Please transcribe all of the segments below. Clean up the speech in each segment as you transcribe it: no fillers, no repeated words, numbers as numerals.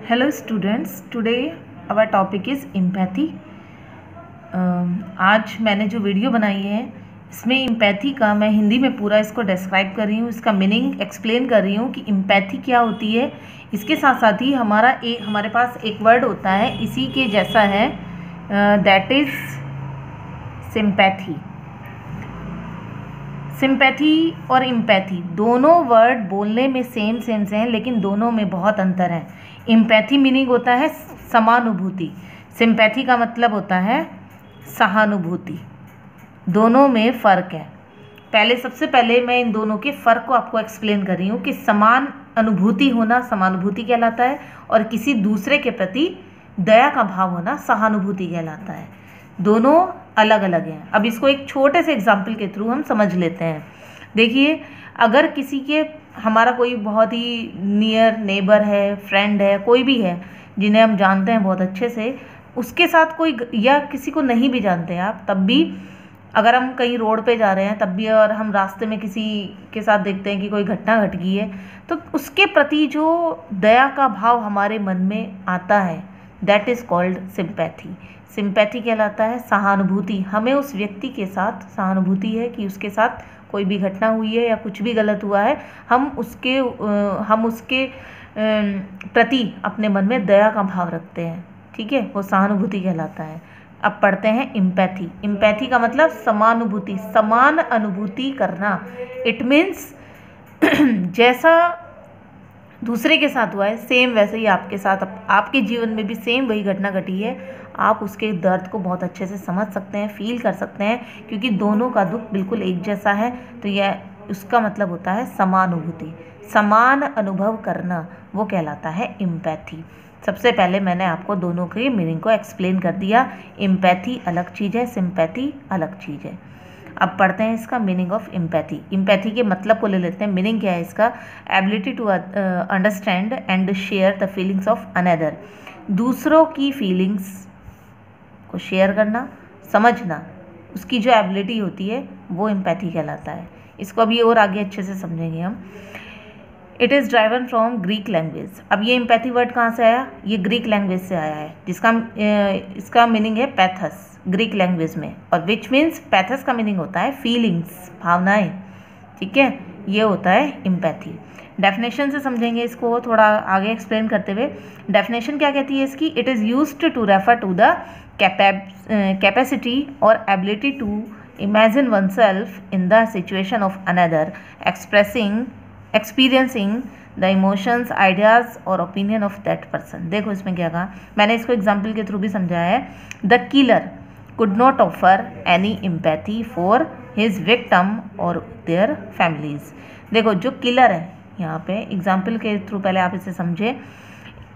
Hello students, today our topic is empathy. आज मैंने जो वीडियो बनाई है इसमें एम्पैथी का मैं हिंदी में पूरा इसको डिस्क्राइब कर रही हूँ, इसका मीनिंग एक्सप्लेन कर रही हूँ कि एम्पैथी क्या होती है। इसके साथ साथ ही हमारे पास एक वर्ड होता है इसी के जैसा है, दैट इज़ सिंपैथी। सिंपैथी और एम्पैथी दोनों वर्ड बोलने में सेम से हैं, लेकिन दोनों में बहुत अंतर है। एम्पैथी मीनिंग होता है समानुभूति, सिंपैथी का मतलब होता है सहानुभूति। दोनों में फ़र्क है। सबसे पहले मैं इन दोनों के फ़र्क को आपको एक्सप्लेन कर रही हूँ कि समान अनुभूति होना समानुभूति कहलाता है और किसी दूसरे के प्रति दया का भाव होना सहानुभूति कहलाता है। दोनों अलग अलग हैं। अब इसको एक छोटे से एग्जाम्पल के थ्रू हम समझ लेते हैं। देखिए, अगर किसी के हमारा कोई बहुत ही नियर नेबर है, फ्रेंड है, कोई भी है जिन्हें हम जानते हैं बहुत अच्छे से, उसके साथ कोई या किसी को नहीं भी जानते हैं आप, तब भी अगर हम कहीं रोड पे जा रहे हैं तब भी और हम रास्ते में किसी के साथ देखते हैं कि कोई घटना घट गई है, तो उसके प्रति जो दया का भाव हमारे मन में आता है, that is called sympathy. Sympathy कहलाता है सहानुभूति। हमें उस व्यक्ति के साथ सहानुभूति है कि उसके साथ कोई भी घटना हुई है या कुछ भी गलत हुआ है, हम उसके प्रति अपने मन में दया का भाव रखते हैं। ठीक है, वो सहानुभूति कहलाता है। अब पढ़ते हैं एम्पैथी। एम्पैथी का मतलब समानुभूति, समान अनुभूति करना। इट मीन्स जैसा दूसरे के साथ हुआ है सेम वैसे ही आपके साथ, आपके जीवन में भी सेम वही घटना घटी है, आप उसके दर्द को बहुत अच्छे से समझ सकते हैं, फील कर सकते हैं, क्योंकि दोनों का दुख बिल्कुल एक जैसा है। तो यह उसका मतलब होता है समानुभूति, समान अनुभव करना, वो कहलाता है एम्पैथी। सबसे पहले मैंने आपको दोनों के मीनिंग को एक्सप्लेन कर दिया। एम्पैथी अलग चीज़ है, सिंपैथी अलग चीज़ है। अब पढ़ते हैं इसका मीनिंग ऑफ एम्पैथी। एम्पैथी के मतलब को ले लेते हैं। मीनिंग क्या है इसका? Ability to understand and share the feelings of another. दूसरों की फीलिंग्स को शेयर करना, समझना, उसकी जो एबिलिटी होती है वो एम्पैथी कहलाता है। इसको अभी और आगे अच्छे से समझेंगे हम। It is driven from Greek language. अब ये एम्पैथी वर्ड कहाँ से आया? ये ग्रीक लैंग्वेज से आया है, इसका मीनिंग है पैथस, ग्रीक लैंग्वेज में, और विच मीन्स पैथस का मीनिंग होता है फीलिंग्स, भावनाएं। ठीक है, ये होता है एम्पैथी। डेफिनेशन से समझेंगे इसको थोड़ा आगे एक्सप्लेन करते हुए। डेफिनेशन क्या कहती है इसकी? It is used to refer to the capacity और ability to imagine oneself in the situation of another, experiencing the emotions, ideas और ओपिनियन ऑफ दैट पर्सन। देखो इसमें क्या कहा, मैंने इसको एग्जाम्पल के थ्रू भी समझाया है। The killer could not offer any empathy for his victim or their families। देखो, जो किलर है यहाँ पे एग्जाम्पल के थ्रू पहले आप इसे समझे।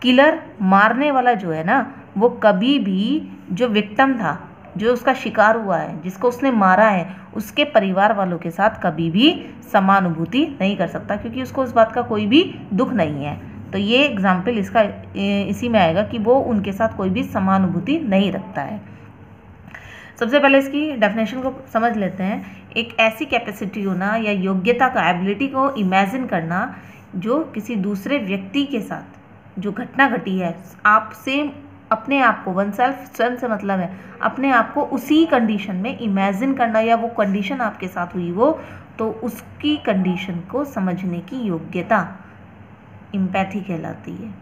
किलर मारने वाला जो है ना, वो कभी भी जो विक्टिम था, जो उसका शिकार हुआ है, जिसको उसने मारा है, उसके परिवार वालों के साथ कभी भी समानुभूति नहीं कर सकता, क्योंकि उसको उस बात का कोई भी दुख नहीं है। तो ये एग्जाम्पल इसका इसी में आएगा कि वो उनके साथ कोई भी समानुभूति नहीं रखता है। सबसे पहले इसकी डेफिनेशन को समझ लेते हैं। एक ऐसी कैपेसिटी होना या योग्यता का, एबिलिटी को इमेजिन करना, जो किसी दूसरे व्यक्ति के साथ जो घटना घटी है, आपसे अपने आप को, वन सेल्फ, स्वयं से मतलब है अपने आप को उसी कंडीशन में इमेजिन करना, या वो कंडीशन आपके साथ हुई वो, तो उसकी कंडीशन को समझने की योग्यता एम्पैथी कहलाती है।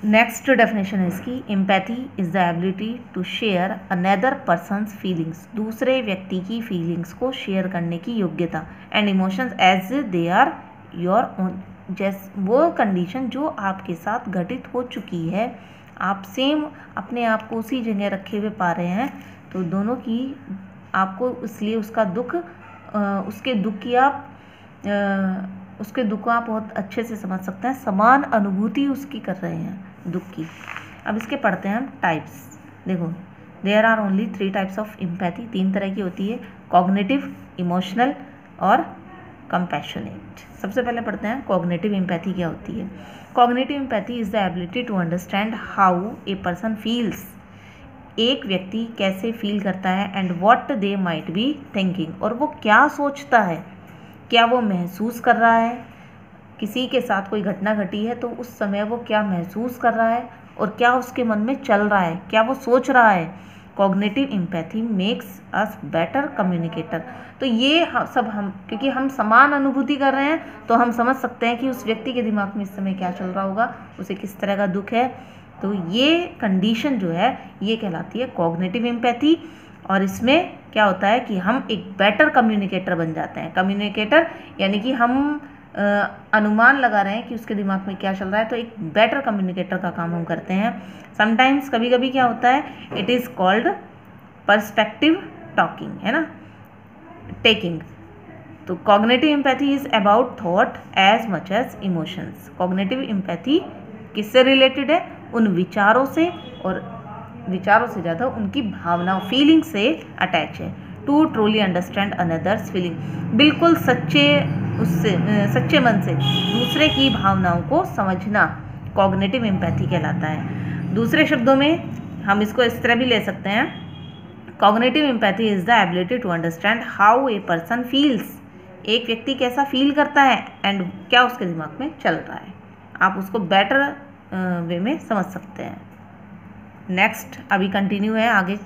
नेक्स्ट डेफिनेशन है इसकी, empathy is the ability to share another person's feelings, दूसरे व्यक्ति की फीलिंग्स को शेयर करने की योग्यता, and emotions as they are your own, जैसे वो कंडीशन जो आपके साथ घटित हो चुकी है, आप सेम अपने आप को उसी जगह रखे हुए पा रहे हैं, तो दोनों की आपको इसलिए उसका दुख, उसके दुख को आप बहुत अच्छे से समझ सकते हैं, समान अनुभूति उसकी कर रहे हैं दुख की। अब इसके पढ़ते हैं हम टाइप्स। देखो, there are only 3 types of empathy, 3 तरह की होती है, कॉग्निटिव, इमोशनल और कंपैशनेट। सबसे पहले पढ़ते हैं कॉग्निटिव एम्पैथी क्या होती है। Cognitive empathy is the ability to understand how a person feels, एक व्यक्ति कैसे फील करता है, and what they might be thinking, और वो क्या सोचता है, क्या वो महसूस कर रहा है, किसी के साथ कोई घटना घटी है तो उस समय वो क्या महसूस कर रहा है और क्या उसके मन में चल रहा है, क्या वो सोच रहा है। Cognitive empathy makes us better communicator. तो ये सब हम, क्योंकि हम समान अनुभूति कर रहे हैं तो हम समझ सकते हैं कि उस व्यक्ति के दिमाग में इस समय क्या चल रहा होगा, उसे किस तरह का दुख है। तो ये कंडीशन जो है ये कहलाती है कॉग्निटिव एम्पैथी। और इसमें क्या होता है कि हम एक बेटर कम्युनिकेटर बन जाते हैं। कम्युनिकेटर यानी कि हम अनुमान लगा रहे हैं कि उसके दिमाग में क्या चल रहा है, तो एक बेटर कम्युनिकेटर का काम हम करते हैं। समटाइम्स कभी कभी क्या होता है, it is called perspective talking, है ना, टेकिंग। तो cognitive empathy is about thought as much as emotions. Cognitive empathy किससे रिलेटेड है, उन विचारों से, और विचारों से ज़्यादा उनकी भावनाओं, फीलिंग से अटैच है। To truly understand another's feeling, बिल्कुल सच्चे मन से दूसरे की भावनाओं को समझना कॉग्निटिव एम्पैथी कहलाता है। दूसरे शब्दों में हम इसको इस तरह भी ले सकते हैं, cognitive empathy is the ability to understand how a person feels. एक व्यक्ति कैसा फील करता है एंड क्या उसके दिमाग में चल रहा है, आप उसको बेटर वे में समझ सकते हैं। नेक्स्ट अभी कंटिन्यू है आगे।